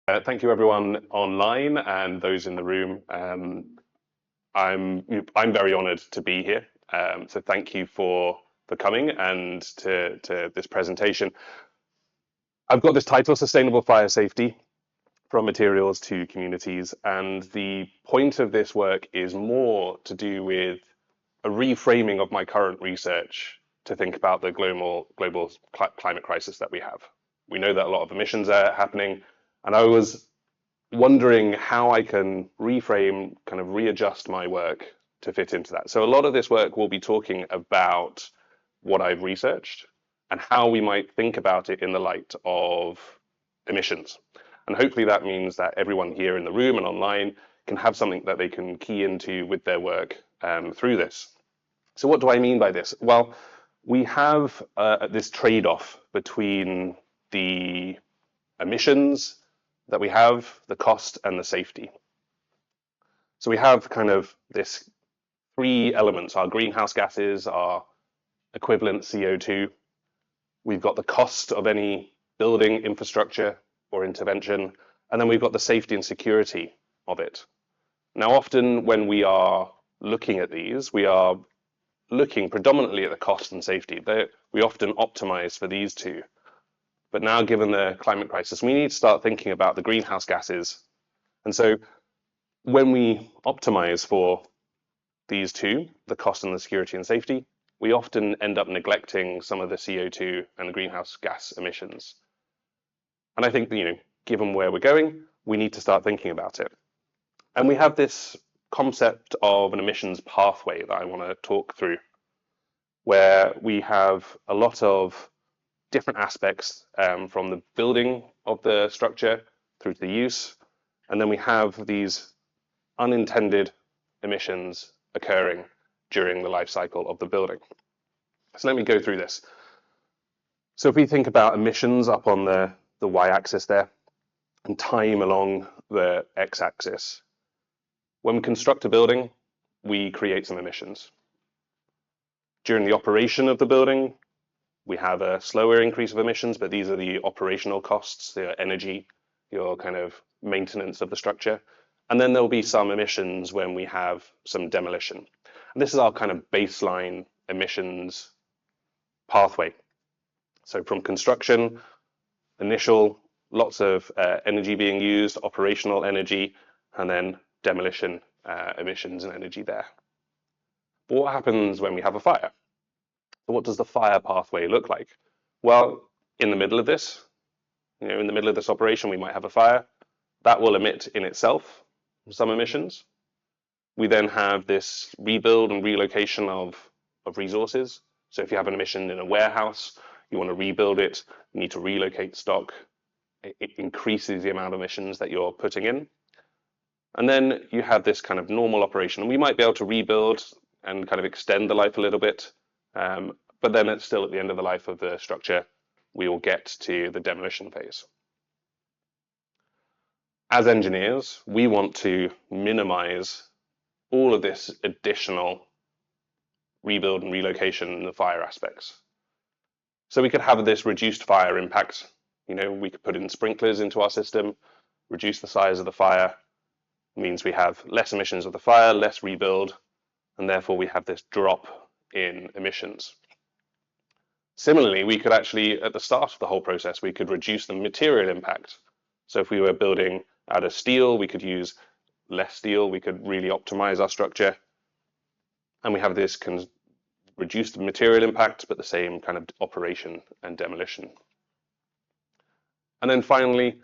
Thank you everyone online and those in the room. I'm very honoured to be here. So thank you for coming and to this presentation. I've got this title, Sustainable Fire Safety from Materials to Communities, and the point of this work is more to do with a reframing of my current research to think about the global climate crisis that we have. We know that a lot of emissions are happening, and I was wondering how I can reframe, kind of readjust my work to fit into that. So a lot of this work will be talking about what I've researched and how we might think about it in the light of emissions. And hopefully that means that everyone here in the room and online can have something that they can key into with their work through this. So what do I mean by this? Well, we have this trade-off between the emissions that we have, the cost and the safety. So we have kind of this three elements: our greenhouse gases, our equivalent CO2. We've got the cost of any building, infrastructure or intervention, and then we've got the safety and security of it. Now, often when we are looking at these, we are looking predominantly at the cost and safety. We often optimize for these two. But now, given the climate crisis, we need to start thinking about the greenhouse gases. And so when we optimize for these two, the cost and the security and safety, we often end up neglecting some of the CO2 and the greenhouse gas emissions. And I think, given where we're going, we need to start thinking about it. And we have this concept of an emissions pathway that I want to talk through, where we have a lot of different aspects from the building of the structure through to the use. And then we have these unintended emissions occurring during the life cycle of the building. So let me go through this. So if we think about emissions up on the y-axis there and time along the x-axis, when we construct a building, we create some emissions. During the operation of the building, we have a slower increase of emissions, but these are the operational costs, the energy, your kind of maintenance of the structure. And then there'll be some emissions when we have some demolition. And this is our kind of baseline emissions pathway. So from construction, initial, lots of energy being used, operational energy, and then demolition emissions and energy there. But what happens when we have a fire? What does the fire pathway look like? Well, in the middle of this, in the middle of this operation, we might have a fire. That will emit in itself some emissions. We then have this rebuild and relocation of resources. So if you have an emission in a warehouse, you want to rebuild it, you need to relocate stock. It increases the amount of emissions that you're putting in. And then you have this kind of normal operation. We might be able to rebuild and kind of extend the life a little bit. But then it's still at the end of the life of the structure, we will get to the demolition phase. As engineers, we want to minimize all of this additional rebuild and relocation and the fire aspects. So we could have this reduced fire impact. We could put in sprinklers into our system, reduce the size of the fire. It means we have less emissions of the fire, less rebuild, and therefore we have this drop in emissions. Similarly, we could actually, at the start of the whole process, we could reduce the material impact. So if we were building out of steel, we could use less steel, we could really optimize our structure. And we have this reduced material impact, but the same kind of operation and demolition. And then finally,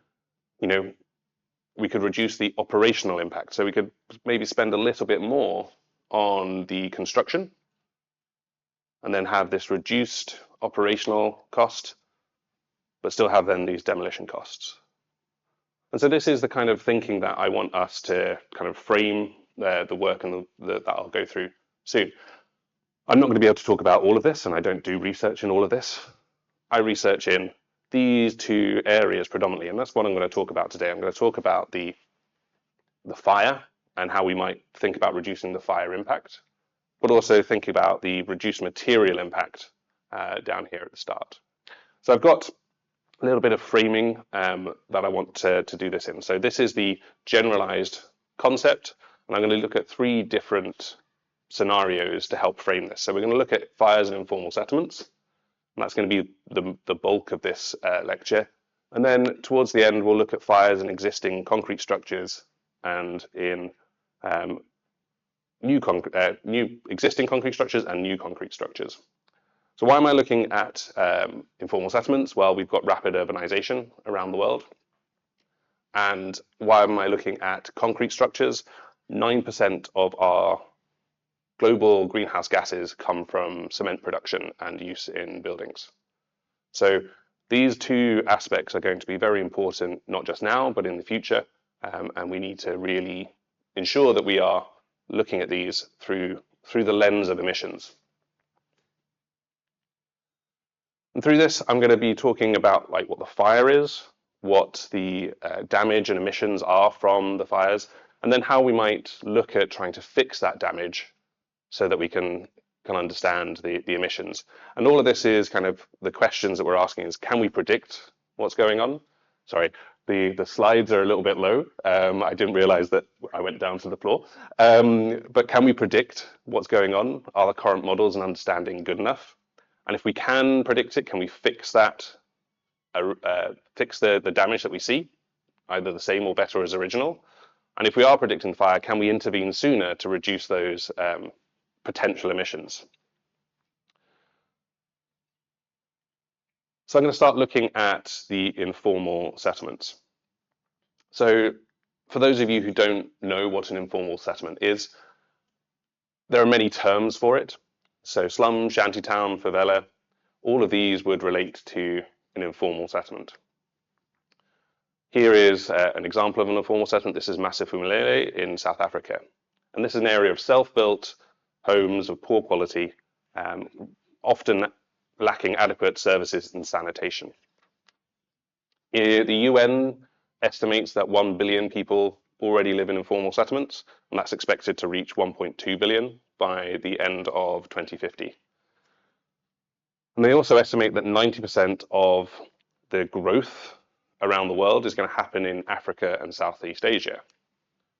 we could reduce the operational impact. So we could maybe spend a little bit more on the construction and then have this reduced operational cost, but still have then these demolition costs. And so this is the kind of thinking that I want us to kind of frame the work and that I'll go through soon. I'm not going to be able to talk about all of this, and I don't do research in all of this. I research in these two areas predominantly, and that's what I'm going to talk about today. I'm going to talk about the fire and how we might think about reducing the fire impact, but also think about the reduced material impact down here at the start. So I've got a little bit of framing that I want to do this in. So this is the generalized concept, and I'm going to look at 3 different scenarios to help frame this. So we're going to look at fires and informal settlements, and that's going to be the bulk of this lecture. And then towards the end, we'll look at fires in existing concrete structures and in new existing concrete structures and new concrete structures. So why am I looking at informal settlements? Well, we've got rapid urbanization around the world. And why am I looking at concrete structures? 9% of our global greenhouse gases come from cement production and use in buildings. So these 2 aspects are going to be very important, not just now, but in the future. And we need to really ensure that we are looking at these through the lens of emissions. And through this, I'm going to be talking about what the fire is, what the damage and emissions are from the fires, and then how we might look at trying to fix that damage so that we can understand the emissions. And all of this is kind of the questions that we're asking is, can we predict what's going on? Sorry, the slides are a little bit low. I didn't realize that I went down to the floor. But can we predict what's going on? Are the current models and understanding good enough? And if we can predict it, can we fix that, fix the damage that we see, either the same or better as original? And if we are predicting fire, can we intervene sooner to reduce those potential emissions? So I'm going to start looking at the informal settlements. So for those of you who don't know what an informal settlement is, there are many terms for it. So slum, shantytown, favela, all of these would relate to an informal settlement. Here is an example of an informal settlement. This is Massafumelele in South Africa. And this is an area of self-built homes of poor quality, often lacking adequate services and sanitation. The UN estimates that 1 billion people already live in informal settlements, and that's expected to reach 1.2 billion by the end of 2050. And they also estimate that 90% of the growth around the world is going to happen in Africa and Southeast Asia.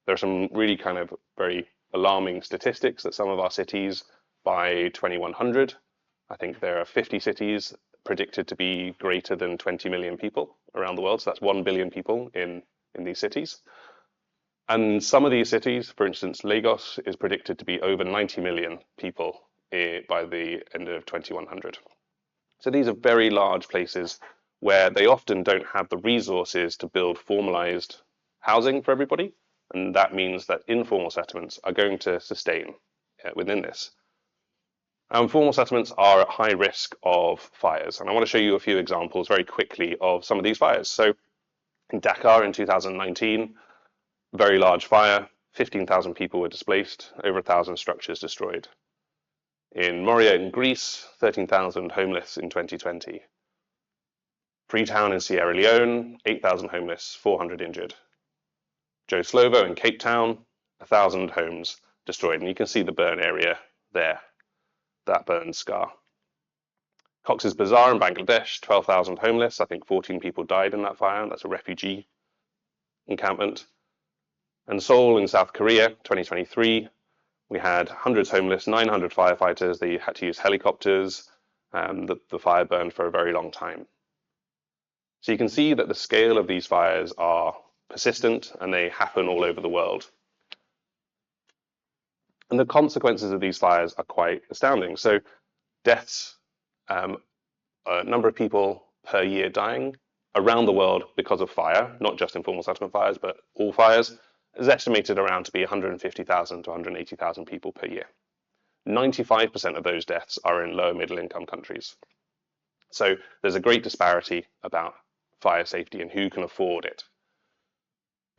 There are some really kind of very alarming statistics that some of our cities by 2100, I think there are 50 cities predicted to be greater than 20 million people around the world. So that's 1 billion people in these cities. And some of these cities, for instance, Lagos is predicted to be over 90 million people by the end of 2100. So these are very large places where they often don't have the resources to build formalized housing for everybody. And that means that informal settlements are going to sustain within this. Informal settlements are at high risk of fires. And I want to show you a few examples very quickly of some of these fires. So in Dakar in 2019, very large fire, 15,000 people were displaced, over 1,000 structures destroyed. In Moria in Greece, 13,000 homeless in 2020. Freetown in Sierra Leone, 8,000 homeless, 400 injured. Joe Slovo in Cape Town, 1,000 homes destroyed. And you can see the burn area there, that burn scar. Cox's Bazar in Bangladesh, 12,000 homeless. I think 14 people died in that fire. That's a refugee encampment. And Seoul in South Korea, 2023, we had hundreds homeless, 900 firefighters. They had to use helicopters. The fire burned for a very long time. So you can see that the scale of these fires are persistent and they happen all over the world. And the consequences of these fires are quite astounding. So deaths, a number of people per year dying around the world because of fire, not just informal settlement fires, but all fires, is estimated around to be 150,000 to 180,000 people per year. 95% of those deaths are in lower middle income countries. So there's a great disparity about fire safety and who can afford it.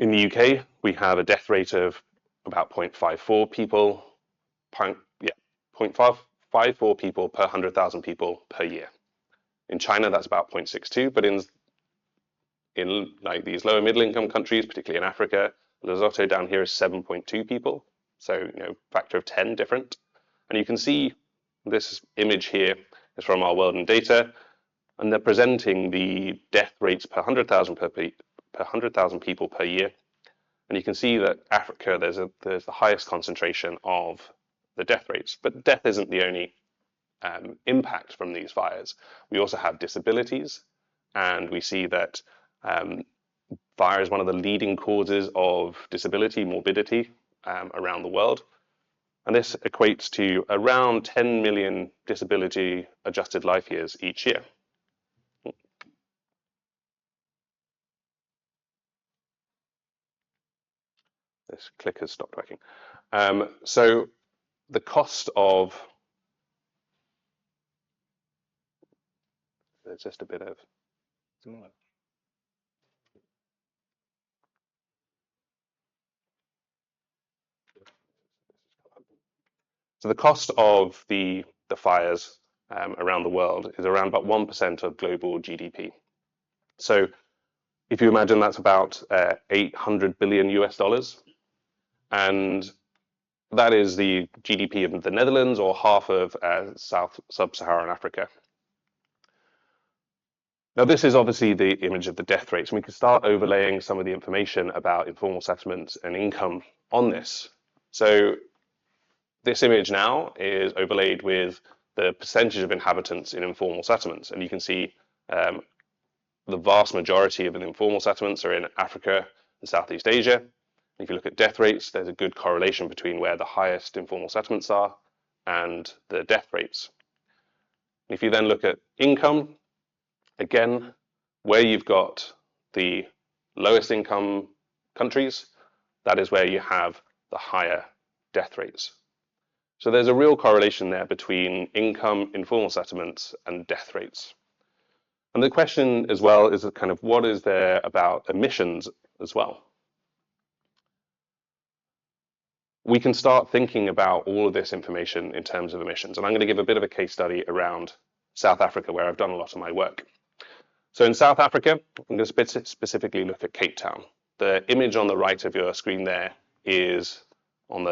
In the UK, we have a death rate of about 0.54 people, 0.54 people per 100,000 people per year. In China, that's about 0.62, but in like these lower middle income countries, particularly in Africa, Lesotho down here is 7.2 people. So, factor of 10 different. And you can see this image here is from our world in data. and they're presenting the death rates per 100,000 people per year. And you can see that Africa, there's the highest concentration of the death rates. But death isn't the only impact from these fires. We also have disabilities, and we see that fire is one of the leading causes of disability, morbidity around the world. And this equates to around 10 million disability adjusted life years each year. This clicker's stopped working. So the cost of, there's just a bit of, so the cost of the fires around the world is around about 1% of global GDP. So if you imagine that's about 800 billion US dollars, and that is the GDP of the Netherlands or half of sub-Saharan Africa. Now, this is obviously the image of the death rates, and we can start overlaying some of the information about informal settlements and income on this. So this image now is overlaid with the percentage of inhabitants in informal settlements, and you can see the vast majority of the informal settlements are in Africa and Southeast Asia. If you look at death rates, there's a good correlation between where the highest informal settlements are and the death rates. If you then look at income, again, where you've got the lowest income countries, that is where you have the higher death rates. So there's a real correlation there between income, informal settlements, and death rates. And the question as well is kind of what is there about emissions as well? We can start thinking about all of this information in terms of emissions. And I'm going to give a bit of a case study around South Africa, where I've done a lot of my work. So in South Africa, I'm going to specifically look at Cape Town. The image on the right of your screen there is on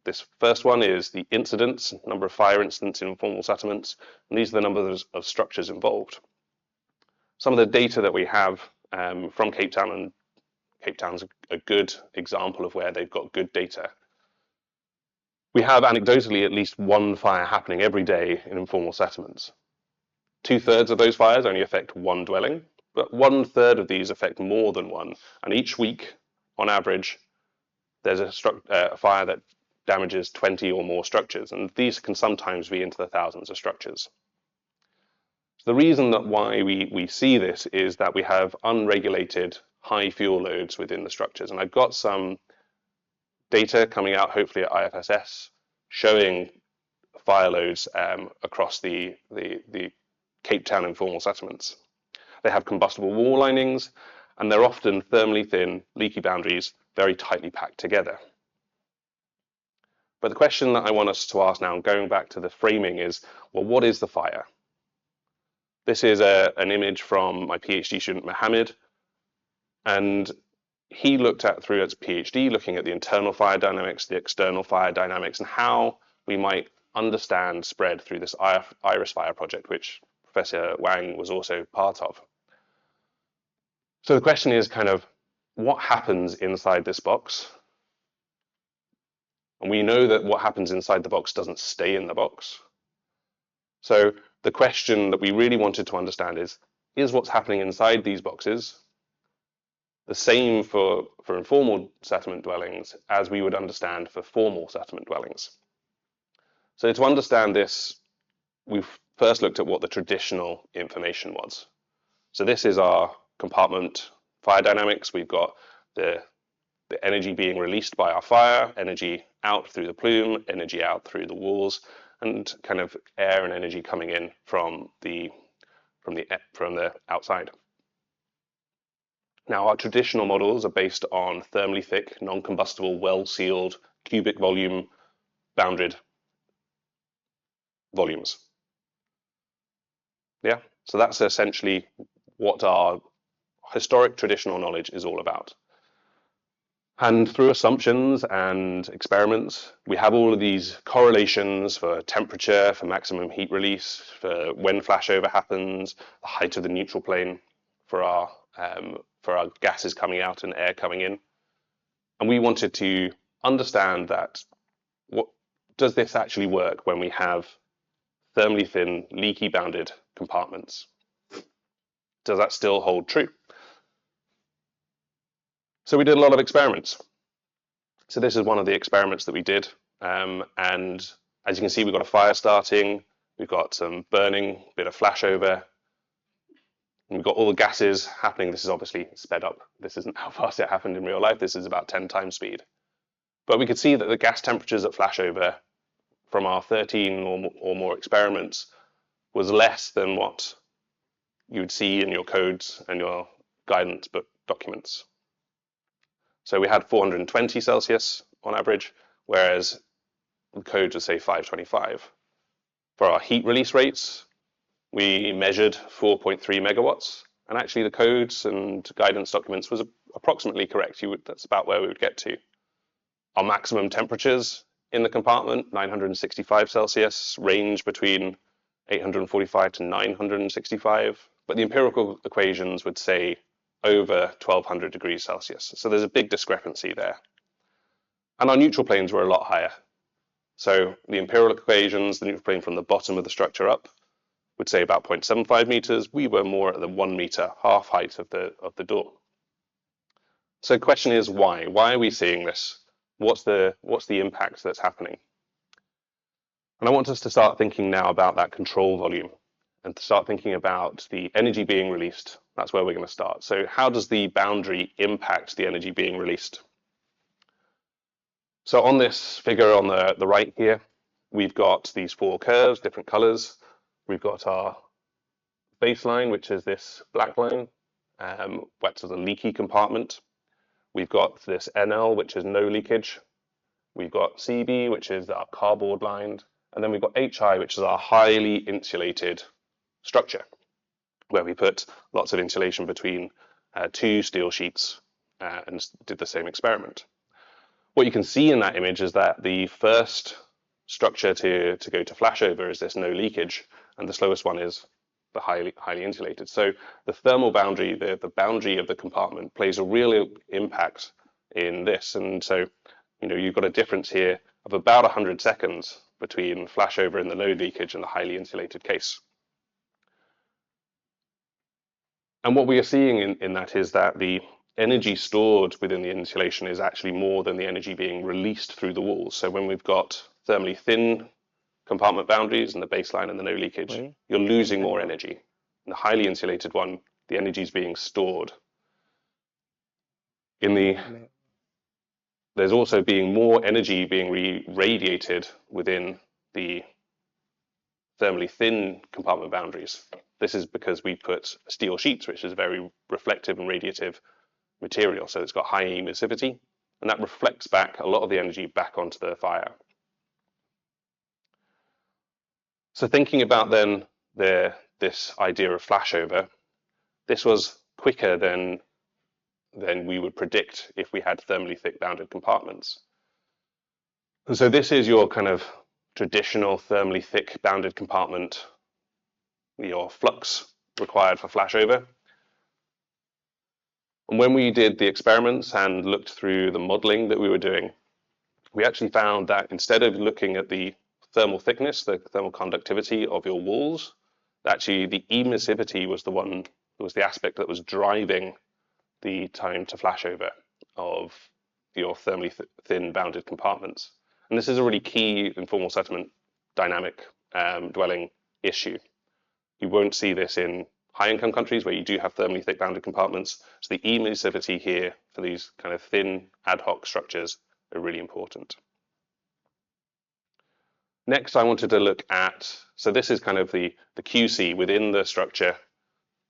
this first one is the incidents, number of fire incidents in informal settlements, and these are the numbers of structures involved. Some of the data that we have from Cape Town, and Cape Town's a good example of where they've got good data. We have anecdotally at least one fire happening every day in informal settlements. 2/3 of those fires only affect one dwelling, but 1/3 of these affect more than one. And each week, on average, there's a fire that damages 20 or more structures, and these can sometimes be into the thousands of structures. So the reason that why we see this is that we have unregulated high fuel loads within the structures. And I've got some data coming out, hopefully at IFSS, showing fire loads across the Cape Town informal settlements. They have combustible wall linings, and they're often thermally thin, leaky boundaries, very tightly packed together. But the question that I want us to ask now, going back to the framing, is, well, what is the fire? This is an image from my PhD student, Mohammed, and he looked at, through his PhD, looking at the internal fire dynamics, the external fire dynamics, and how we might understand spread through this IRIS fire project, which Professor Wang was also part of. So the question is kind of, what happens inside this box? And we know that what happens inside the box doesn't stay in the box. So the question that we really wanted to understand is what's happening inside these boxes the same for informal settlement dwellings as we would understand for formal settlement dwellings? So to understand this, we've first looked at what the traditional information was. So this is our compartment fire dynamics. We've got the energy being released by our fire, energy out through the plume, energy out through the walls, and kind of air and energy coming in from the outside. Now, our traditional models are based on thermally thick, non-combustible, well-sealed, cubic volume, bounded volumes. Yeah, so that's essentially what our historic traditional knowledge is all about. And through assumptions and experiments, we have all of these correlations for temperature, for maximum heat release, for when flashover happens, the height of the neutral plane for our gases coming out and air coming in. And we wanted to understand that, what does this actually work when we have thermally thin, leaky bounded compartments? Does that still hold true? So we did a lot of experiments. So this is one of the experiments that we did. And as you can see, we've got a fire starting, we've got some burning, a bit of flashover, and we've got all the gases happening. This is obviously sped up. This isn't how fast it happened in real life. This is about 10 times speed. But we could see that the gas temperatures at flashover from our 13 or more experiments was less than what you would see in your codes and your guidance book documents. So we had 420 Celsius on average, whereas the codes would say 525. For our heat release rates, we measured 4.3 megawatts, and actually the codes and guidance documents was approximately correct. That's about where we would get to. Our maximum temperatures in the compartment, 965 Celsius, range between 845 to 965, but the empirical equations would say over 1200 degrees Celsius. So there's a big discrepancy there. And our neutral planes were a lot higher. So the empirical equations, the neutral plane from the bottom of the structure up, would say about 0.75 meters. We were more at the 1 meter, half height of the door. So the question is why? Why are we seeing this? What's the impact that's happening? And I want us to start thinking now about that control volume and to start thinking about the energy being released. That's where we're going to start. So how does the boundary impact the energy being released? So on this figure on the right here, we've got these four curves, different colors. We've got our baseline, which is this black line, which is a leaky compartment. We've got this NL, which is no leakage. We've got CB, which is our cardboard lined. And then we've got HI, which is our highly insulated structure, where we put lots of insulation between two steel sheets and did the same experiment. What you can see in that image is that the first structure to go to flashover is this no leakage, and the slowest one is the highly insulated. So the thermal boundary, the boundary of the compartment, plays a real impact in this. And so, you've got a difference here of about 100 seconds between flashover and the no leakage and the highly insulated case. And what we are seeing in that is that the energy stored within the insulation is actually more than the energy being released through the walls. So when we've got thermally thin compartment boundaries and the baseline and the no leakage, you're losing more energy. In the highly insulated one, the energy is being stored. There's also being more energy being radiated within the thermally thin compartment boundaries. This is because we put steel sheets, which is a very reflective and radiative material. So it's got high emissivity, and that reflects back a lot of the energy back onto the fire. So thinking about then this idea of flashover, this was quicker than we would predict if we had thermally thick bounded compartments. And so this is your kind of traditional thermally thick bounded compartment, your flux required for flashover. And when we did the experiments and looked through the modeling that we were doing, we actually found that instead of looking at the thermal thickness, the thermal conductivity of your walls, actually the emissivity was the aspect that was driving the time to flashover of your thermally thin bounded compartments. And this is a really key informal settlement dynamic dwelling issue. You won't see this in high-income countries where you do have thermally thick bounded compartments. So the emissivity here for these kind of thin ad hoc structures are really important. Next, I wanted to look at, so this is kind of the QC within the structure.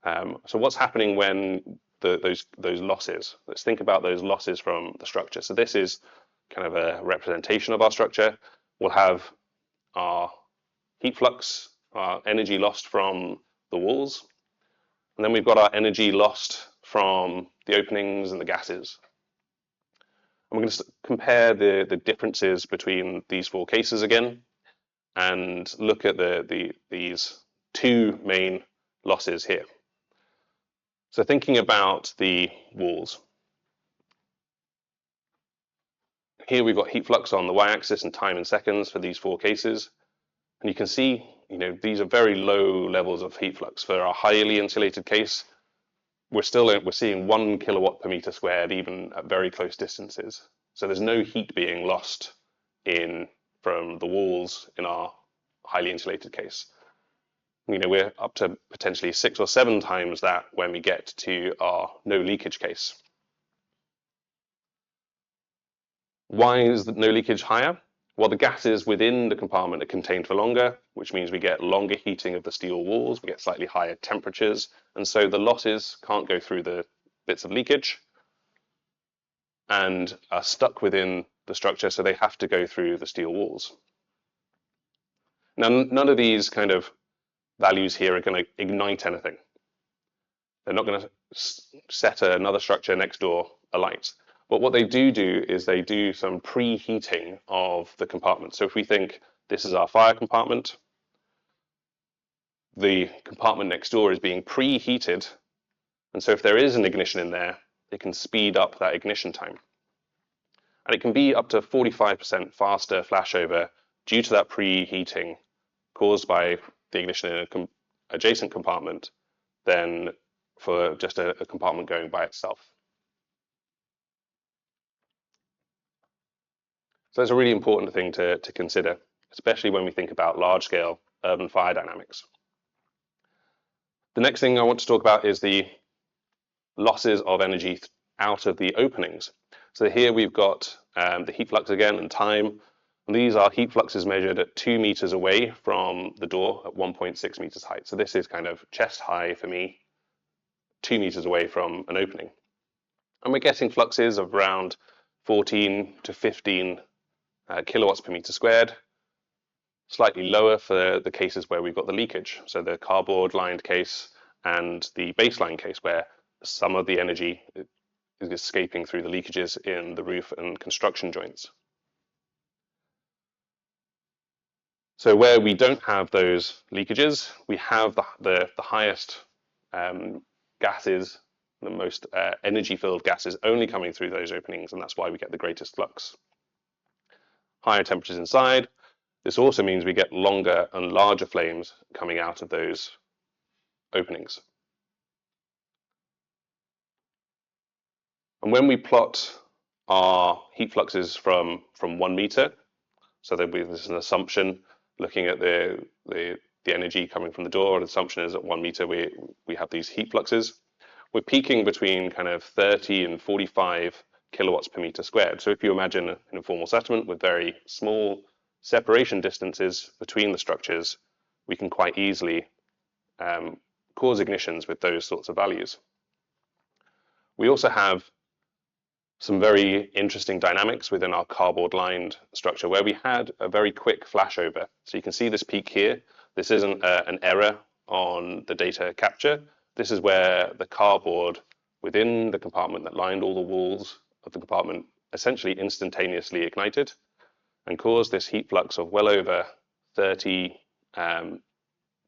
So what's happening when those losses? Let's think about those losses from the structure. So this is kind of a representation of our structure. We'll have our heat flux, our energy lost from the walls, and then we've got our energy lost from the openings and the gases. I'm going to compare the differences between these four cases again and look at these two main losses here. So thinking about the walls. Here we've got heat flux on the y-axis and time in seconds for these four cases. And you can see, these are very low levels of heat flux. For our highly insulated case, we're seeing 1 kilowatt per meter squared, even at very close distances. So there's no heat being lost from the walls in our highly insulated case. We're up to potentially 6 or 7 times that when we get to our no leakage case. Why is the no leakage higher? Well, the gases within the compartment are contained for longer, which means we get longer heating of the steel walls, we get slightly higher temperatures, and so the losses can't go through the bits of leakage and are stuck within the structure, so they have to go through the steel walls. Now, none of these kind of values here are going to ignite anything. They're not going to set another structure next door alight. But what they do is they do some preheating of the compartment. So if we think this is our fire compartment, the compartment next door is being preheated. And so if there is an ignition in there, it can speed up that ignition time. And it can be up to 45% faster flashover due to that preheating caused by the ignition in an adjacent compartment than for just a compartment going by itself. So that's a really important thing to consider, especially when we think about large-scale urban fire dynamics. The next thing I want to talk about is the losses of energy out of the openings. So here we've got the heat flux again and time. And these are heat fluxes measured at 2 meters away from the door at 1.6 meters height. So this is kind of chest high for me, 2 meters away from an opening. And we're getting fluxes of around 14 to 15 kilowatts per meter squared, slightly lower for the cases where we've got the leakage. So the cardboard lined case and the baseline case where some of the energy is escaping through the leakages in the roof and construction joints. So where we don't have those leakages, we have the highest gases, the most energy-filled gases only coming through those openings, and that's why we get the greatest flux. Higher temperatures inside. This also means we get longer and larger flames coming out of those openings. And when we plot our heat fluxes from 1 meter, so this is an assumption looking at the energy coming from the door, the assumption is at 1 meter we have these heat fluxes. We're peaking between kind of 30 and 45 kilowatts per meter squared. So if you imagine an informal settlement with very small separation distances between the structures, we can quite easily cause ignitions with those sorts of values. We also have some very interesting dynamics within our cardboard lined structure where we had a very quick flashover. So you can see this peak here. This isn't an error on the data capture. This is where the cardboard within the compartment that lined all the walls of the compartment essentially instantaneously ignited and caused this heat flux of well over 30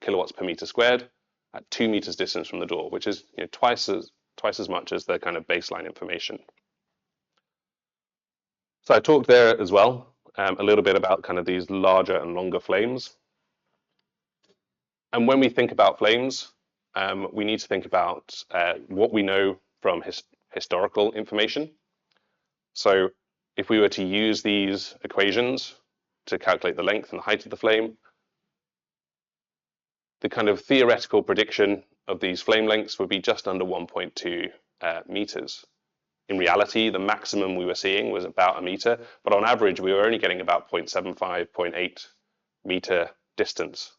kilowatts per meter squared at 2 meters distance from the door, which is twice as much as the kind of baseline information. So I talked there as well a little bit about kind of these larger and longer flames. And when we think about flames, we need to think about what we know from historical information. So if we were to use these equations to calculate the length and the height of the flame, the kind of theoretical prediction of these flame lengths would be just under 1.2 meters. In reality, the maximum we were seeing was about 1 meter, but on average, we were only getting about 0.75, 0.8 meter distance.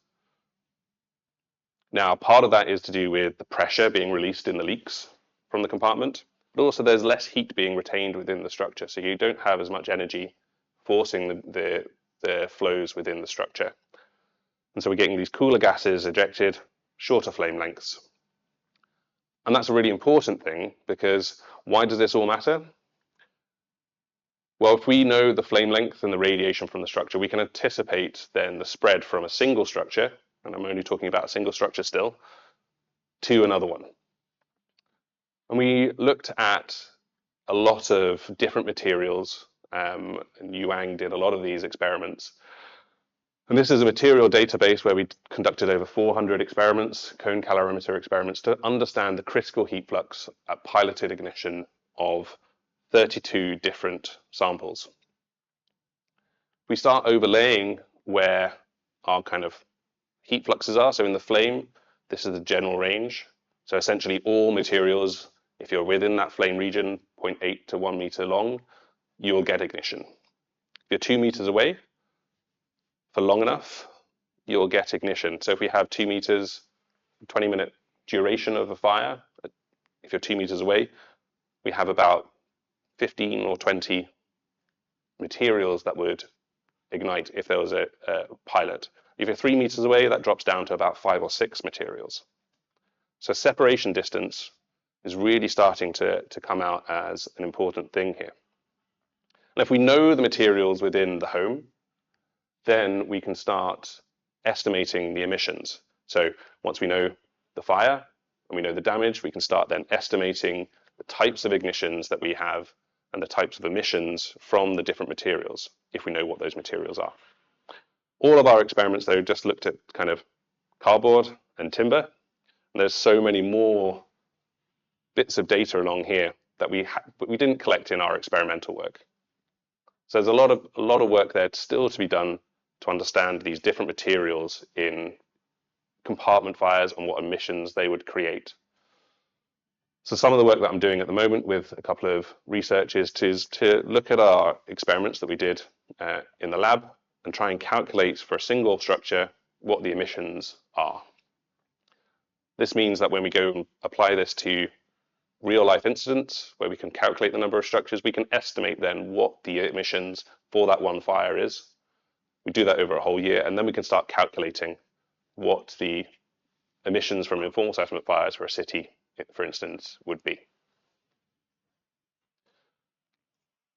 Now, part of that is to do with the pressure being released in the leaks from the compartment, but also there's less heat being retained within the structure, so you don't have as much energy forcing the flows within the structure. And so we're getting these cooler gases ejected, shorter flame lengths. And that's a really important thing because why does this all matter? Well, if we know the flame length and the radiation from the structure, we can anticipate then the spread from a single structure, and I'm only talking about a single structure still, to another one. And we looked at a lot of different materials, and Yuang did a lot of these experiments. And this is a material database where we conducted over 400 experiments, cone calorimeter experiments, to understand the critical heat flux at piloted ignition of 32 different samples. We start overlaying where our kind of heat fluxes are. So in the flame, this is the general range. So essentially all materials, if you're within that flame region, 0.8 to 1 meter long, you will get ignition. If you're 2 meters away, for long enough, you'll get ignition. So if we have 2 meters, 20-minute duration of a fire, if you're 2 meters away, we have about 15 or 20 materials that would ignite if there was a pilot. If you're 3 meters away, that drops down to about 5 or 6 materials. So separation distance is really starting to come out as an important thing here. And if we know the materials within the home, then we can start estimating the emissions. So once we know the fire and we know the damage, we can start then estimating the types of ignitions that we have and the types of emissions from the different materials, if we know what those materials are. All of our experiments, though, just looked at kind of cardboard and timber. And there's so many more bits of data along here that we didn't collect in our experimental work. So there's a lot of work there still to be done to understand these different materials in compartment fires and what emissions they would create. So some of the work that I'm doing at the moment with a couple of researchers is to look at our experiments that we did in the lab and try and calculate for a single structure what the emissions are. This means that when we go and apply this to real life incidents where we can calculate the number of structures, we can estimate then what the emissions for that one fire is. We do that over a whole year, and then we can start calculating what the emissions from informal settlement fires for a city, for instance, would be.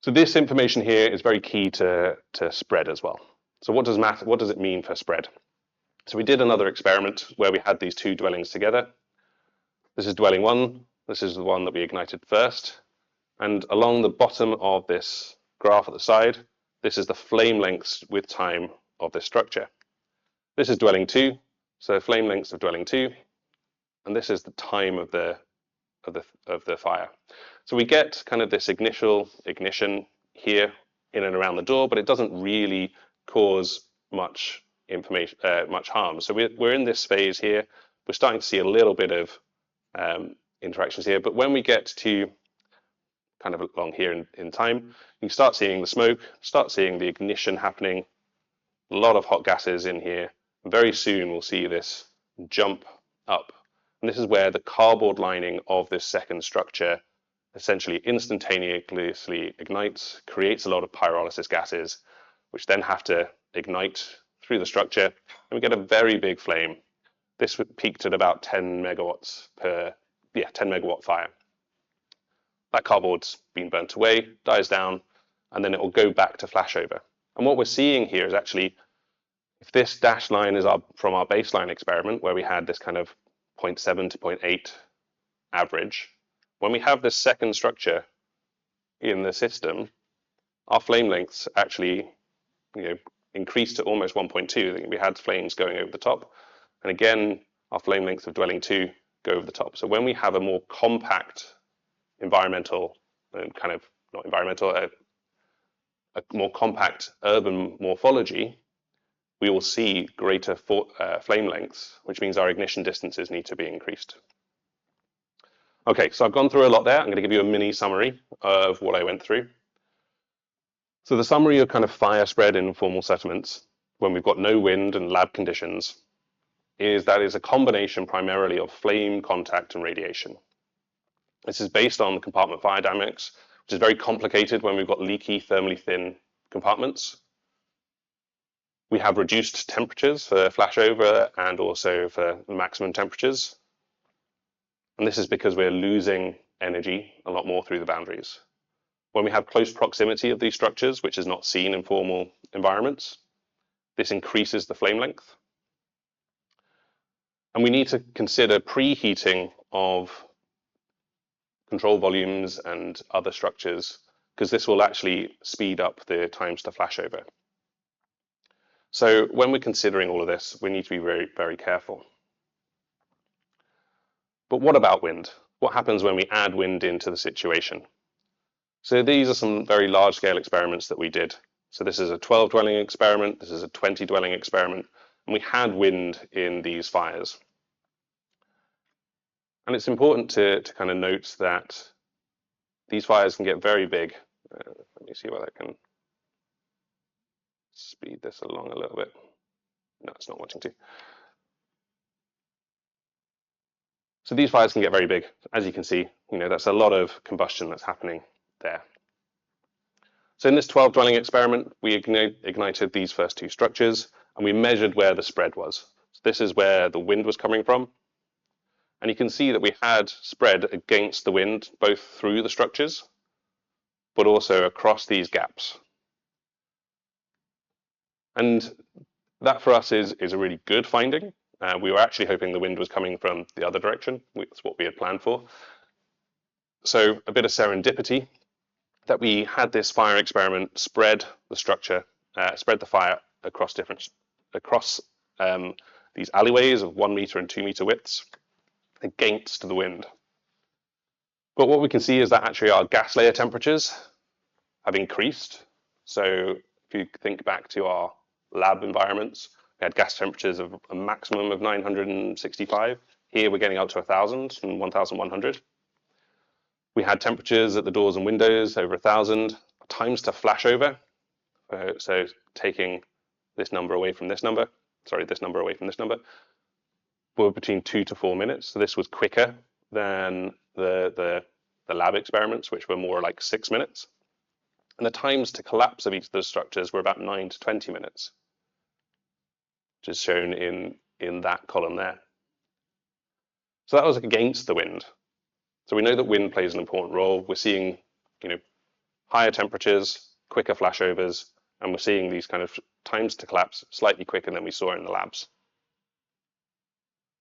So this information here is very key to spread as well. So what does it mean for spread? So we did another experiment where we had these two dwellings together. This is dwelling one. This is the one that we ignited first. And along the bottom of this graph at the side, this is the flame lengths with time of this structure. This is dwelling two, so flame lengths of dwelling two, and this is the time of the fire. So we get kind of this initial ignition here in and around the door, but it doesn't really cause much harm. So we're in this phase here. We're starting to see a little bit of interactions here, but when we get to kind of along here in time, you start seeing the smoke, start seeing the ignition happening, a lot of hot gases in here. Very soon we'll see this jump up. And this is where the cardboard lining of this second structure essentially instantaneously ignites, creates a lot of pyrolysis gases, which then have to ignite through the structure, and we get a very big flame. This peaked at about 10 megawatts 10 megawatt fire. That cardboard's been burnt away, dies down, and then it will go back to flashover. And what we're seeing here is actually, if this dashed line is from our baseline experiment, where we had this kind of 0.7 to 0.8 average, when we have this second structure in the system, our flame lengths actually increased to almost 1.2. We had flames going over the top. And again, our flame lengths of dwelling two go over the top. So when we have a more compact environmental, a more compact urban morphology, we will see greater flame lengths, which means our ignition distances need to be increased. Okay, so I've gone through a lot there. I'm going to give you a mini summary of what I went through. So the summary of kind of fire spread in informal settlements, when we've got no wind and lab conditions, is that is a combination primarily of flame, contact, and radiation. This is based on compartment fire dynamics, which is very complicated when we've got leaky, thermally thin compartments. We have reduced temperatures for flashover and also for maximum temperatures. And this is because we're losing energy a lot more through the boundaries. When we have close proximity of these structures, which is not seen in formal environments, this increases the flame length. And we need to consider preheating of control volumes and other structures, because this will actually speed up the times to flashover. So when we're considering all of this, we need to be very, very careful. But what about wind? What happens when we add wind into the situation? So these are some very large scale experiments that we did. So this is a 12 dwelling experiment, this is a 20 dwelling experiment, and we had wind in these fires. And it's important to kind of note that these fires can get very big. Let me see whether I can speed this along a little bit. No, it's not wanting to. So these fires can get very big. As you can see, that's a lot of combustion that's happening there. So in this 12 dwelling experiment, we ignited these first two structures and we measured where the spread was. So this is where the wind was coming from. And you can see that we had spread against the wind, both through the structures, but also across these gaps. And that for us is a really good finding. We were actually hoping the wind was coming from the other direction. That's what we had planned for. So a bit of serendipity that we had this fire experiment spread the structure, spread the fire across these alleyways of 1 meter and 2 meter widths against the wind. But what we can see is that actually our gas layer temperatures have increased. So if you think back to our lab environments, we had gas temperatures of a maximum of 965. Here we're getting up to 1,000 and 1,100. We had temperatures at the doors and windows over 1,000. Times to flashover, so taking this number away from this number, were between 2 to 4 minutes. So this was quicker than the lab experiments, which were more like 6 minutes. And the times to collapse of each of those structures were about 9 to 20 minutes, which is shown in that column there. So that was against the wind. So we know that wind plays an important role. We're seeing, higher temperatures, quicker flashovers, and we're seeing these kind of times to collapse slightly quicker than we saw in the labs.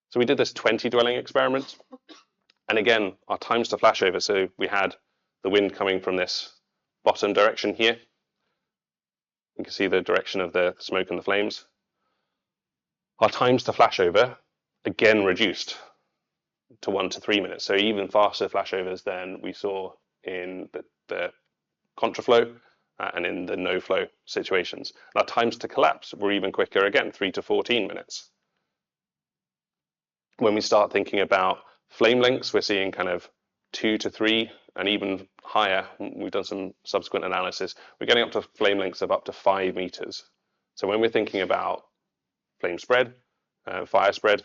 So we did this 20 dwelling experiment. And again, our times to flashover, so we had the wind coming from this bottom direction here. You can see the direction of the smoke and the flames. Our times to flashover, again, reduced to 1 to 3 minutes. So even faster flashovers than we saw in the contraflow and in the no flow situations. And our times to collapse were even quicker, again, 3 to 14 minutes. When we start thinking about flame lengths, we're seeing kind of 2 to 3 and even higher. We've done some subsequent analysis. We're getting up to flame lengths of up to 5 meters. So when we're thinking about flame spread, fire spread,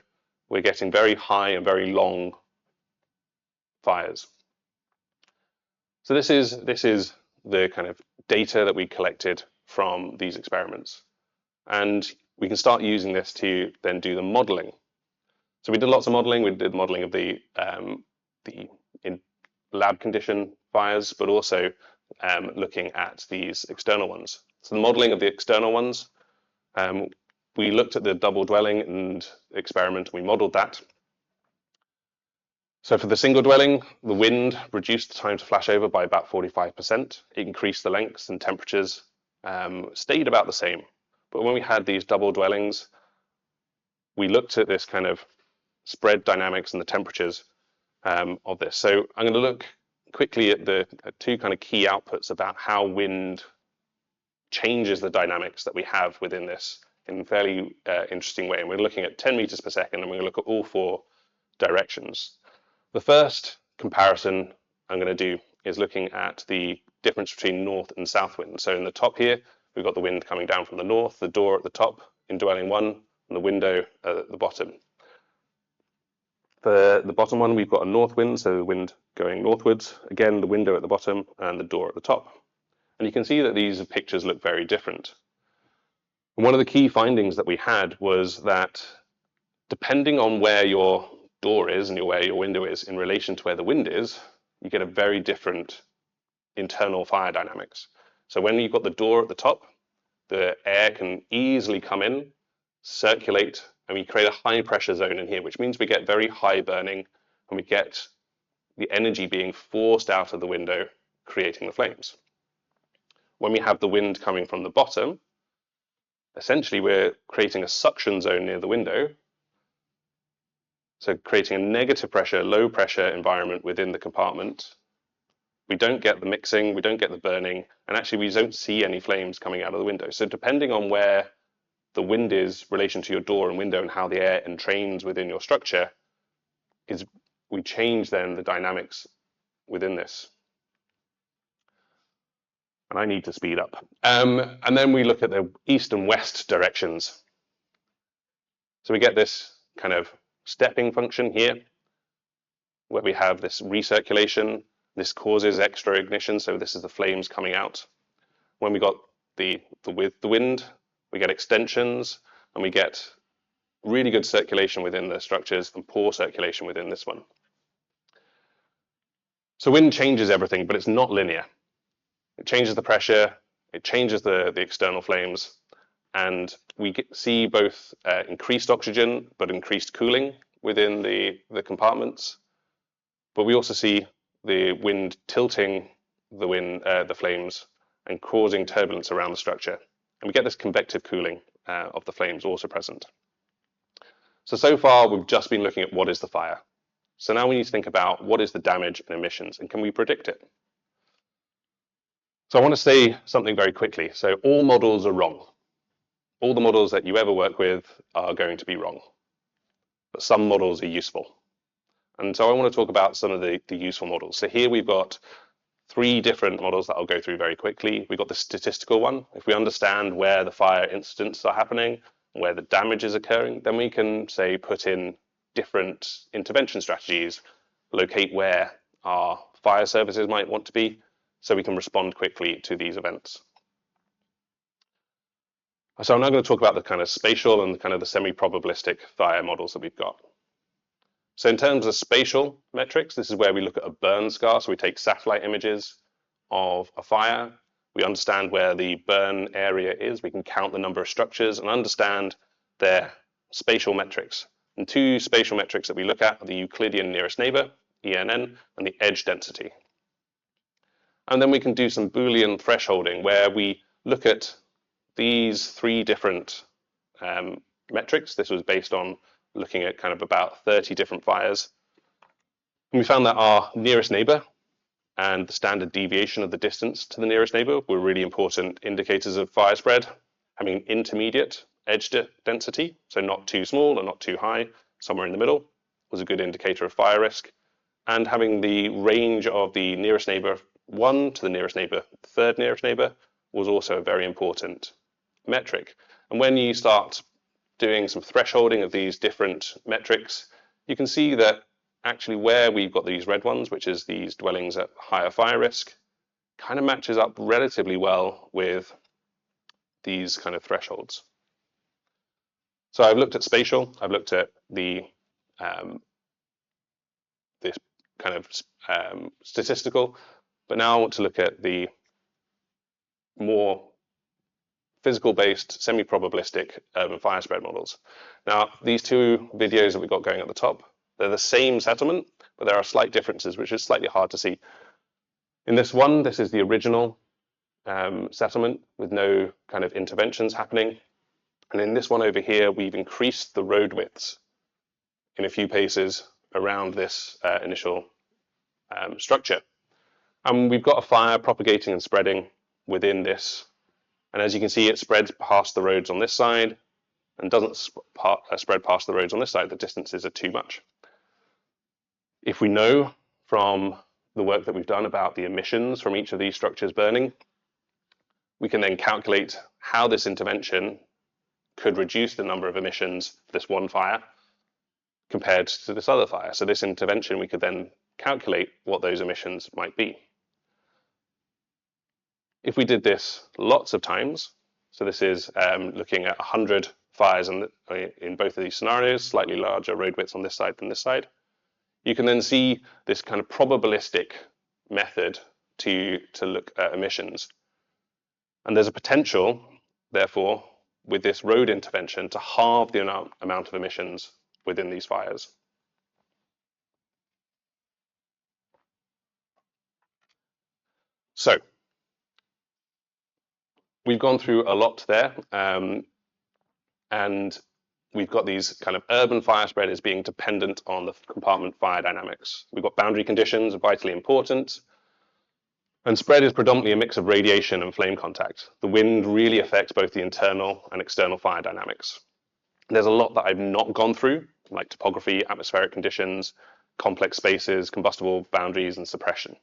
we're getting very high and very long fires. So this is the kind of data that we collected from these experiments. And we can start using this to then do the modeling. So we did lots of modeling. We did modeling of the in lab condition fires, but also looking at these external ones. So the modeling of the external ones, we looked at the double dwelling and experiment. We modeled that. So for the single dwelling, the wind reduced the time to flashover by about 45%. It increased the lengths and temperatures, stayed about the same. But when we had these double dwellings, we looked at this kind of spread dynamics and the temperatures of this. So I'm going to look quickly at the two kind of key outputs about how wind changes the dynamics that we have within this in a fairly interesting way. And we're looking at 10 meters per second, and we're going to look at all 4 directions. The first comparison I'm going to do is looking at the difference between north and south wind. So in the top here, we've got the wind coming down from the north, the door at the top in dwelling 1, and the window at the bottom. For the bottom one, we've got a north wind, so the wind going northwards. Again, the window at the bottom and the door at the top. And you can see that these pictures look very different. And one of the key findings that we had was that depending on where your door is and where your window is in relation to where the wind is, you get a very different internal fire dynamics. So when you've got the door at the top, the air can easily come in, circulate, and we create a high pressure zone in here, which means we get very high burning and we get the energy being forced out of the window, creating the flames. When we have the wind coming from the bottom, essentially we're creating a suction zone near the window. So creating a negative pressure, low pressure environment within the compartment. We don't get the mixing, we don't get the burning, and actually we don't see any flames coming out of the window. So depending on where the wind is in relation to your door and window and how the air entrains within your structure, we change then the dynamics within this. And I need to speed up. And then we look at the east and west directions. So we get this kind of stepping function here, where we have this recirculation. This causes extra ignition, so this is the flames coming out. When we got with the wind, we get extensions, and we get really good circulation within the structures and poor circulation within this one. So wind changes everything, but it's not linear. It changes the pressure, it changes the external flames, and we see both increased oxygen, but increased cooling within the compartments. But we also see the wind tilting the flames and causing turbulence around the structure. And we get this convective cooling of the flames also present. So far, we've just been looking at what is the fire. So now we need to think about what is the damage and emissions, and can we predict it? So I want to say something very quickly. So all models are wrong. All the models that you ever work with are going to be wrong. But some models are useful. And so I want to talk about some of the useful models. So here we've got 3 different models that I'll go through very quickly. We've got the statistical one. If we understand where the fire incidents are happening, where the damage is occurring, then we can, say, put in different intervention strategies, locate where our fire services might want to be, so we can respond quickly to these events. So I'm now going to talk about the kind of spatial and kind of the semi-probabilistic fire models that we've got. So in terms of spatial metrics, this is where we look at a burn scar. So we take satellite images of a fire. We understand where the burn area is. We can count the number of structures and understand their spatial metrics. And 2 spatial metrics that we look at are the Euclidean nearest neighbor, ENN, and the edge density. And then we can do some Boolean thresholding where we look at these 3 different metrics. This was based on looking at kind of about 30 different fires. And we found that our nearest neighbor and the standard deviation of the distance to the nearest neighbor were really important indicators of fire spread. Having intermediate edge density, so not too small and not too high, somewhere in the middle, was a good indicator of fire risk. And having the range of the nearest neighbor 1 to the nearest neighbor, third nearest neighbor, was also a very important metric. And when you start doing some thresholding of these different metrics, you can see that actually where we've got these red ones, which is these dwellings at higher fire risk, kind of matches up relatively well with these kind of thresholds. So I've looked at spatial, I've looked at the this kind of statistical, but now I want to look at the more physical-based, semi-probabilistic urban fire spread models. Now, these 2 videos that we've got going at the top, they're the same settlement, but there are slight differences, which is slightly hard to see. In this one, this is the original settlement with no kind of interventions happening. And in this one over here, we've increased the road widths in a few places around this initial structure. And we've got a fire propagating and spreading within this. And as you can see, it spreads past the roads on this side and doesn't spread past the roads on this side. The distances are too much. If we know from the work that we've done about the emissions from each of these structures burning, we can then calculate how this intervention could reduce the number of emissions for this one fire compared to this other fire. So this intervention, we could then calculate what those emissions might be. If we did this lots of times, so this is looking at 100 fires in both of these scenarios, slightly larger road widths on this side than this side, you can then see this kind of probabilistic method to look at emissions. And there's a potential, therefore, with this road intervention to halve the amount of emissions within these fires. So we've gone through a lot there, and we've got these kind of urban fire spread as being dependent on the compartment fire dynamics. We've got boundary conditions, vitally important. And spread is predominantly a mix of radiation and flame contact. The wind really affects both the internal and external fire dynamics. There's a lot that I've not gone through, like topography, atmospheric conditions, complex spaces, combustible boundaries, and suppression.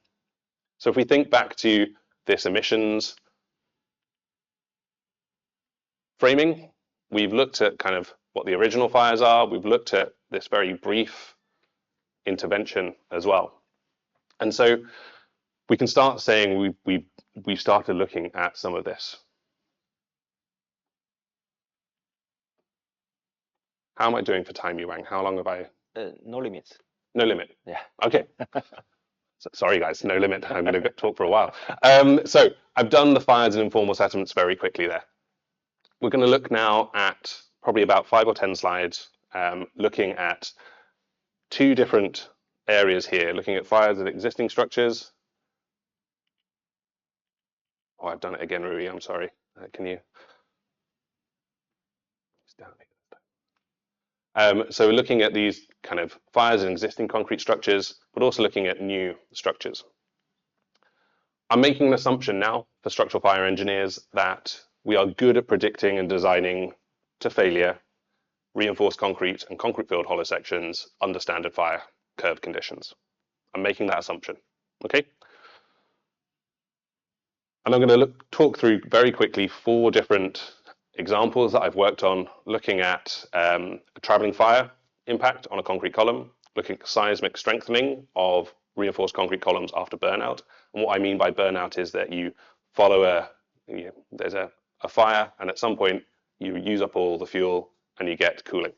So if we think back to this emissions framing, we've looked at kind of what the original fires are. We've looked at this very brief intervention as well. And so we can start saying we've started looking at some of this. How am I doing for time, Yuang? How long have I? No limits. No limit. Yeah. Okay. Sorry, guys. No limit. I'm going to talk for a while. So I've done the fires and informal settlements very quickly there. We're going to look now at probably about 5 or 10 slides, looking at 2 different areas here, looking at fires at existing structures. Oh, I've done it again, Rui. I'm sorry. Can you? So we're looking at these kind of fires in existing concrete structures, but also looking at new structures. I'm making an assumption now for structural fire engineers that we are good at predicting and designing to failure reinforced concrete and concrete filled hollow sections under standard fire curve conditions. I'm making that assumption, okay? And I'm going to talk through very quickly 4 different examples that I've worked on, looking at a traveling fire impact on a concrete column, looking at seismic strengthening of reinforced concrete columns after burnout. And what I mean by burnout is that you follow there's a fire, and at some point you use up all the fuel and you get cooling.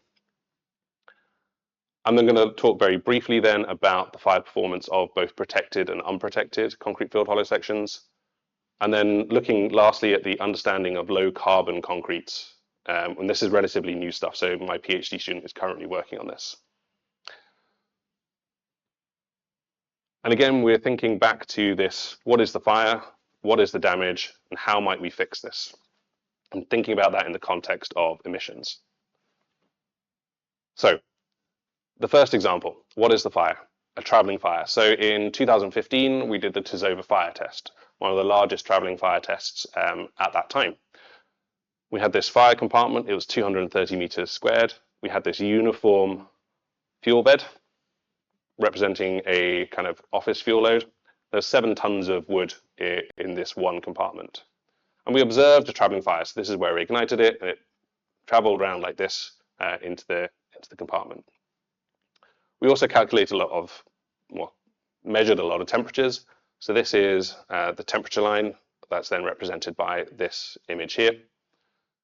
I'm then going to talk very briefly then about the fire performance of both protected and unprotected concrete filled hollow sections. And then looking lastly at the understanding of low carbon concretes. And this is relatively new stuff, so my PhD student is currently working on this. And again, we're thinking back to this, what is the fire, what is the damage, and how might we fix this? And thinking about that in the context of emissions. So the first example, what is the fire? A traveling fire. So in 2015, we did the Tizova fire test, one of the largest traveling fire tests at that time. We had this fire compartment, it was 230 meters squared. We had this uniform fuel bed representing a kind of office fuel load. There's 7 tons of wood in this one compartment. And we observed a traveling fire. So this is where we ignited it, and it traveled around like this into the compartment. We also calculated measured a lot of temperatures. So this is the temperature line that's then represented by this image here.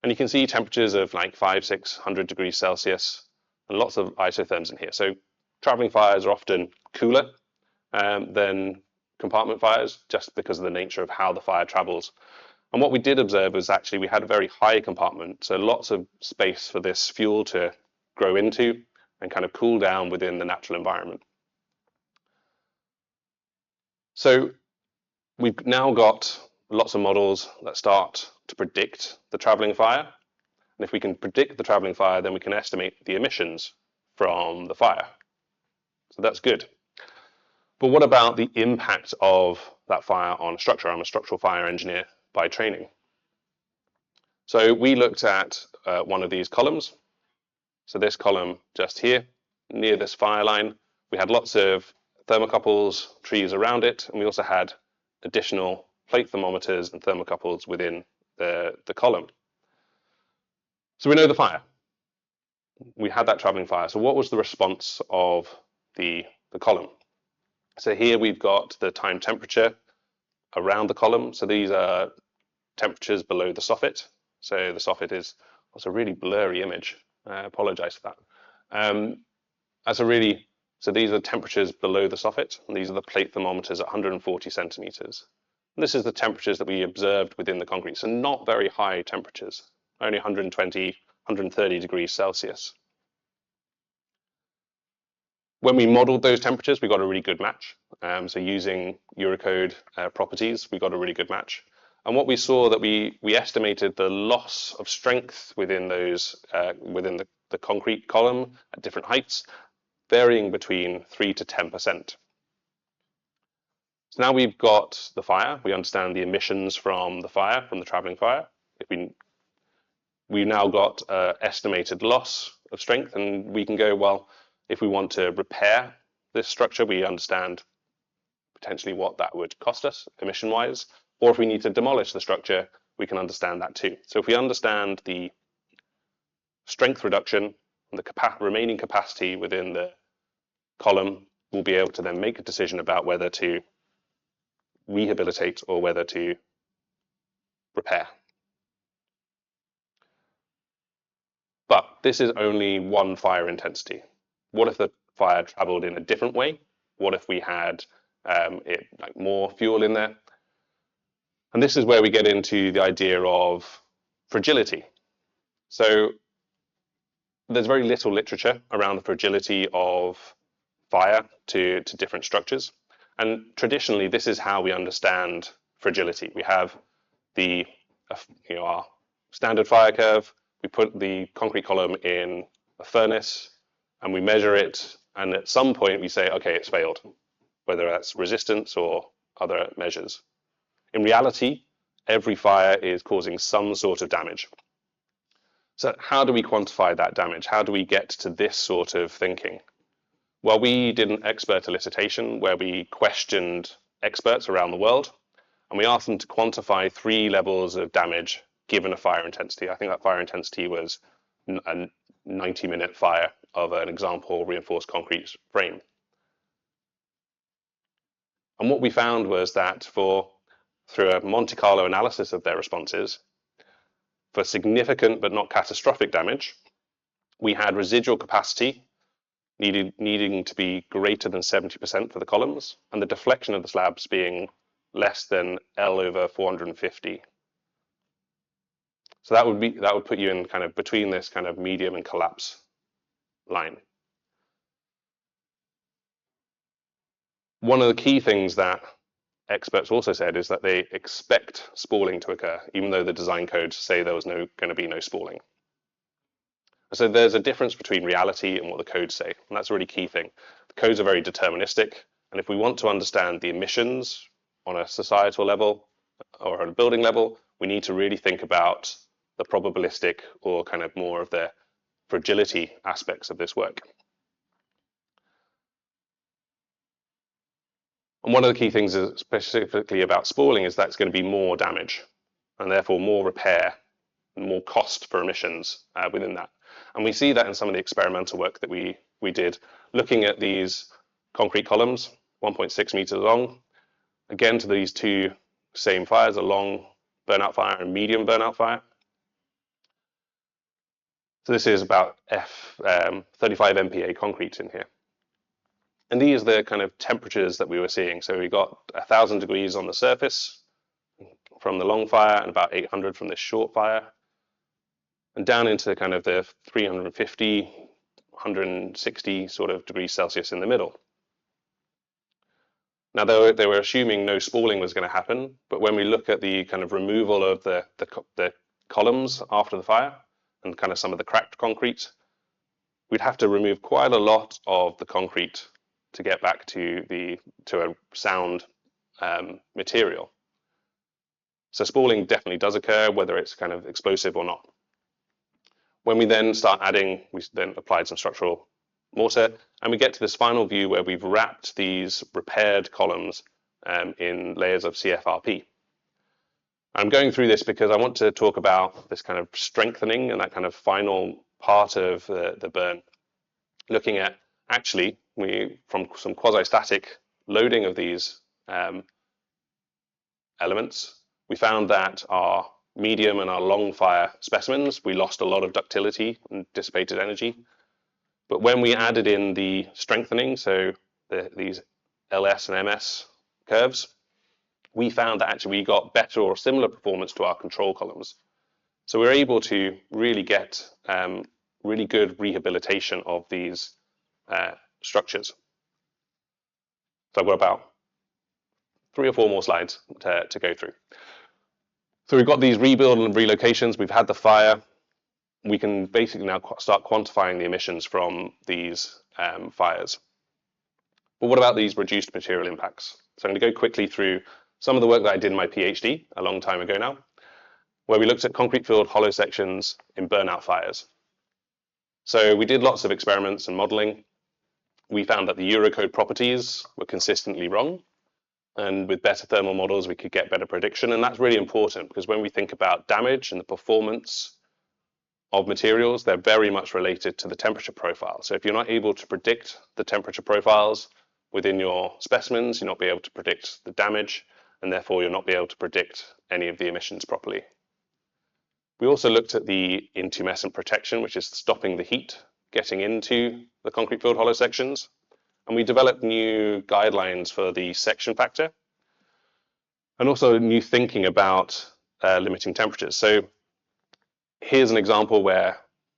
And you can see temperatures of like 500-600 degrees Celsius and lots of isotherms in here. So traveling fires are often cooler than compartment fires just because of the nature of how the fire travels. And what we did observe was actually we had a very high compartment, so lots of space for this fuel to grow into and kind of cool down within the natural environment. So we've now got lots of models that start to predict the traveling fire. And if we can predict the traveling fire, then we can estimate the emissions from the fire. So that's good. But what about the impact of that fire on a structure? I'm a structural fire engineer by training. So we looked at one of these columns. So this column just here, near this fire line, we had lots of thermocouples, trees around it, and we also had additional plate thermometers and thermocouples within the column. So we know the fire. We had that traveling fire. So what was the response of the column? So here we've got the time temperature around the column. So these are temperatures below the soffit. So the soffit is also a really blurry image. I apologize for that. That's a really So these are temperatures below the soffit, and these are the plate thermometers at 140 centimeters. And this is the temperatures that we observed within the concrete, so not very high temperatures, only 120, 130 degrees Celsius. When we modeled those temperatures, we got a really good match. So using Eurocode properties, we got a really good match. And what we saw that we estimated the loss of strength within those within the concrete column at different heights, varying between 3 to 10%. So now we've got the fire, we understand the emissions from the fire, from the traveling fire. We've now got estimated loss of strength, and we can go, well, if we want to repair this structure, we understand potentially what that would cost us emission-wise, or if we need to demolish the structure, we can understand that too. So if we understand the strength reduction and the remaining capacity within the column, we'll be able to then make a decision about whether to rehabilitate or whether to repair. But this is only one fire intensity. What if the fire traveled in a different way? What if we had more fuel in there? And this is where we get into the idea of fragility. So there's very little literature around the fragility of fire to different structures. And traditionally, this is how we understand fragility. We have our standard fire curve. We put the concrete column in a furnace and we measure it. And at some point we say, okay, it's failed, whether that's resistance or other measures. In reality, every fire is causing some sort of damage. So how do we quantify that damage? How do we get to this sort of thinking? Well, we did an expert elicitation where we questioned experts around the world, and we asked them to quantify 3 levels of damage given a fire intensity. I think that fire intensity was a 90-minute fire of an example reinforced concrete frame. And what we found was that through a Monte Carlo analysis of their responses, for significant but not catastrophic damage, we had residual capacity needing to be greater than 70% for the columns, and the deflection of the slabs being less than L over 450. So that would put you in kind of between this kind of medium and collapse line. One of the key things that experts also said is that they expect spalling to occur, even though the design codes say there was going to be no spalling. So there's a difference between reality and what the codes say, and that's a really key thing. The codes are very deterministic, and if we want to understand the emissions on a societal level or on a building level, we need to really think about the probabilistic or kind of more of the fragility aspects of this work. And one of the key things specifically about spalling is that it's going to be more damage and therefore more repair and more cost for emissions within that. And we see that in some of the experimental work that we did, looking at these concrete columns, 1.6 meters long, again to these 2 same fires, a long burnout fire and medium burnout fire. So this is about 35 MPa concrete in here. And these are the kind of temperatures that we were seeing. So we got 1,000 degrees on the surface from the long fire and about 800 from this short fire, and down into kind of the 350, 160 sort of degrees Celsius in the middle. Now, they were assuming no spalling was going to happen, but when we look at the kind of removal of the columns after the fire and kind of some of the cracked concrete, we'd have to remove quite a lot of the concrete to get back to a sound material. So spalling definitely does occur, whether it's kind of explosive or not. When we then start adding, we then applied some structural mortar, and we get to this final view where we've wrapped these repaired columns in layers of CFRP. I'm going through this because I want to talk about this kind of strengthening and that kind of final part of the burn, looking at actually from some quasi-static loading of these elements, we found that our medium and our long fire specimens, we lost a lot of ductility and dissipated energy. But when we added in the strengthening, so these LS and MS curves, we found that actually we got better or similar performance to our control columns. So we're able to really get really good rehabilitation of these structures. So I've got about 3 or 4 more slides to go through. So we've got these rebuild and relocations. We've had the fire. We can basically now start quantifying the emissions from these fires. But what about these reduced material impacts? So I'm going to go quickly through some of the work that I did in my PhD a long time ago now, where we looked at concrete filled hollow sections in burnout fires. So we did lots of experiments and modeling. We found that the Eurocode properties were consistently wrong. And with better thermal models, we could get better prediction. And that's really important because when we think about damage and the performance of materials, they're very much related to the temperature profile. So if you're not able to predict the temperature profiles within your specimens, you're not be able to predict the damage, and therefore you'll not be able to predict any of the emissions properly. We also looked at the intumescent protection, which is stopping the heat getting into the concrete filled hollow sections. And we developed new guidelines for the section factor and also new thinking about limiting temperatures. So here's an example where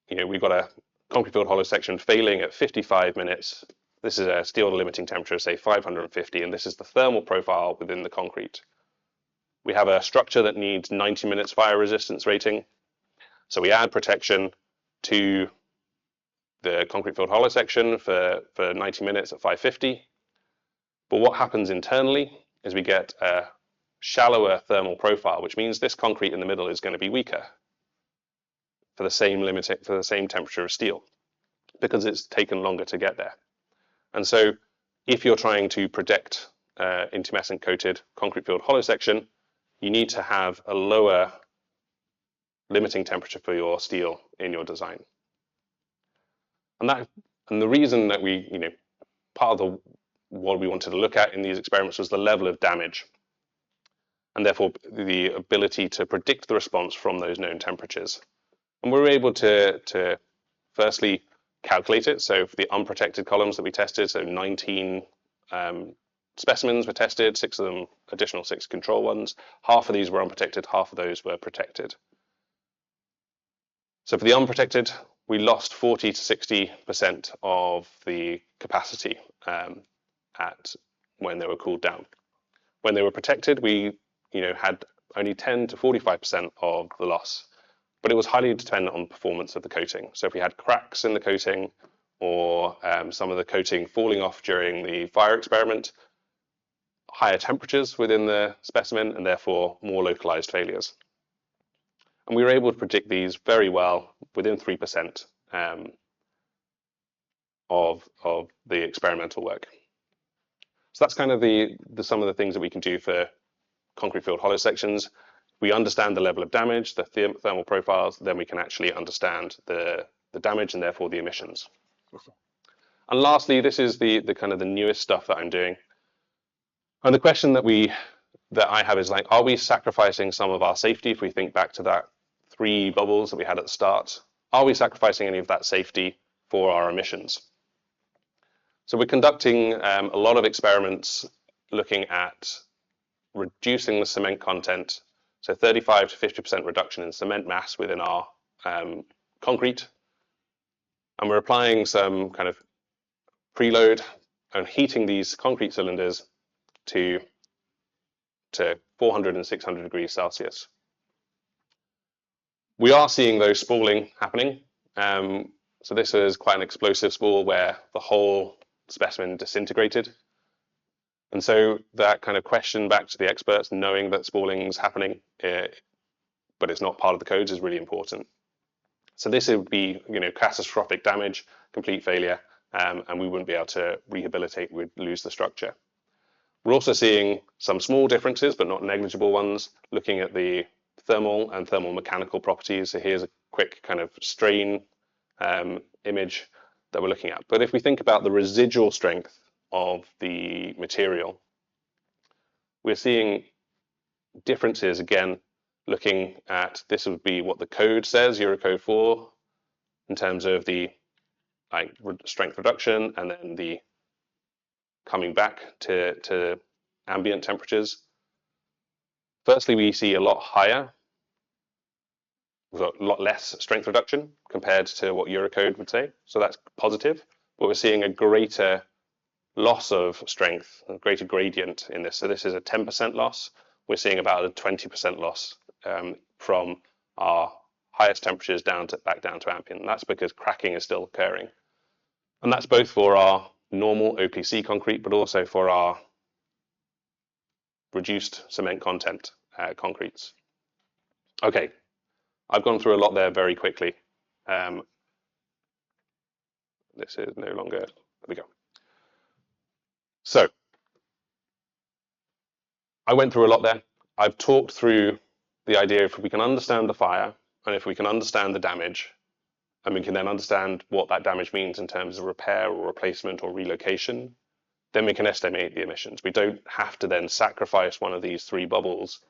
we've got a concrete filled hollow section failing at 55 minutes. This is a steel limiting temperature, say 550, and this is the thermal profile within the concrete. We have a structure that needs 90 minutes fire resistance rating. So we add protection to the concrete filled hollow section for 90 minutes at 550. But what happens internally is we get a shallower thermal profile, which means this concrete in the middle is going to be weaker for the same temperature of steel because it's taken longer to get there. And so if you're trying to protect intumescent coated concrete filled hollow section, you need to have a lower limiting temperature for your steel in your design. And the reason that part of what we wanted to look at in these experiments was the level of damage, and therefore the ability to predict the response from those known temperatures. And we were able to firstly calculate it. So for the unprotected columns that we tested, so 19 specimens were tested, 6 of them, additional 6 control ones. Half of these were unprotected, half of those were protected. So for the unprotected, we lost 40 to 60% of the capacity when they were cooled down. When they were protected, we had only 10 to 45% of the loss, but it was highly dependent on the performance of the coating. So if we had cracks in the coating or some of the coating falling off during the fire experiment, higher temperatures within the specimen and therefore more localized failures. And we were able to predict these very well within 3% of the experimental work. So that's kind of some of the things that we can do for concrete filled hollow sections. We understand the level of damage, the thermal profiles, then we can actually understand the damage and therefore the emissions. And lastly, this is the kind of the newest stuff that I'm doing. And the question that I have is like, are we sacrificing some of our safety? If we think back to that 3 bubbles that we had at the start, are we sacrificing any of that safety for our emissions? So we're conducting a lot of experiments looking at reducing the cement content, so 35 to 50% reduction in cement mass within our concrete. And we're applying some kind of preload and heating these concrete cylinders to 400 and 600 degrees Celsius. We are seeing those spalling happening. So this is quite an explosive spall where the whole specimen disintegrated. And so that kind of question back to the experts, knowing that spalling is happening, but it's not part of the codes, is really important. So this would be, catastrophic damage, complete failure, and we wouldn't be able to rehabilitate, we'd lose the structure. We're also seeing some small differences, but not negligible ones, looking at the thermal and thermal mechanical properties. So here's a quick kind of strain image that we're looking at. But if we think about the residual strength of the material, we're seeing differences again, looking at, this would be what the code says, Eurocode 4, in terms of the like strength reduction and then the coming back to ambient temperatures. Firstly, we see a lot higher, we've got a lot less strength reduction compared to what Eurocode would say. So that's positive, but we're seeing a greater loss of strength, a greater gradient in this. So this is a 10% loss. We're seeing about a 20% loss from our highest temperatures back down to ambient. And that's because cracking is still occurring. And that's both for our normal OPC concrete, but also for our reduced cement content concretes. Okay, I've gone through a lot there very quickly. This is no longer, there we go. So I went through a lot there. I've talked through the idea if we can understand the fire and if we can understand the damage, and we can then understand what that damage means in terms of repair or replacement or relocation, then we can estimate the emissions. We don't have to then sacrifice one of these three bubbles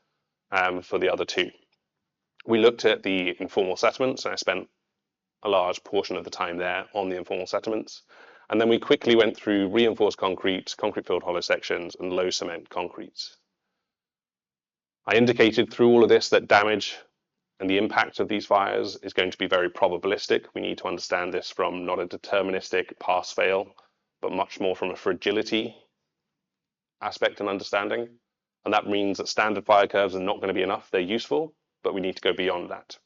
for the other two. We looked at the informal settlements, and I spent a large portion of the time there on the informal settlements. And then we quickly went through reinforced concrete, concrete-filled hollow sections, and low cement concretes. I indicated through all of this that damage and the impact of these fires is going to be very probabilistic. We need to understand this from not a deterministic pass-fail, but much more from a fragility aspect and understanding. And that means that standard fire curves are not going to be enough. They're useful, but we need to go beyond that.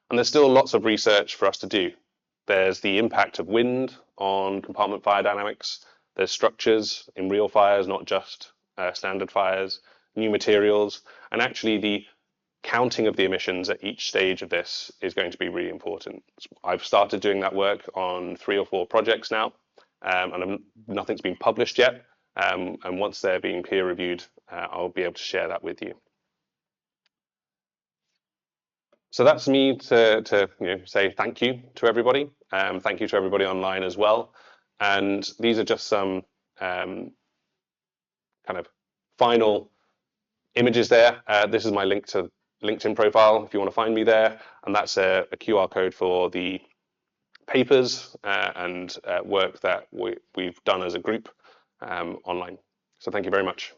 And there's still lots of research for us to do. There's the impact of wind on compartment fire dynamics. There's structures in real fires, not just standard fires, new materials, and actually the counting of the emissions at each stage of this is going to be really important. I've started doing that work on 3 or 4 projects now, and nothing's been published yet. And once they're being peer reviewed, I'll be able to share that with you. So that's me to say thank you to everybody. Thank you to everybody online as well. And these are just some kind of final images there. This is my link to LinkedIn profile if you want to find me there. And that's a QR code for the papers and work that we've done as a group online. So thank you very much.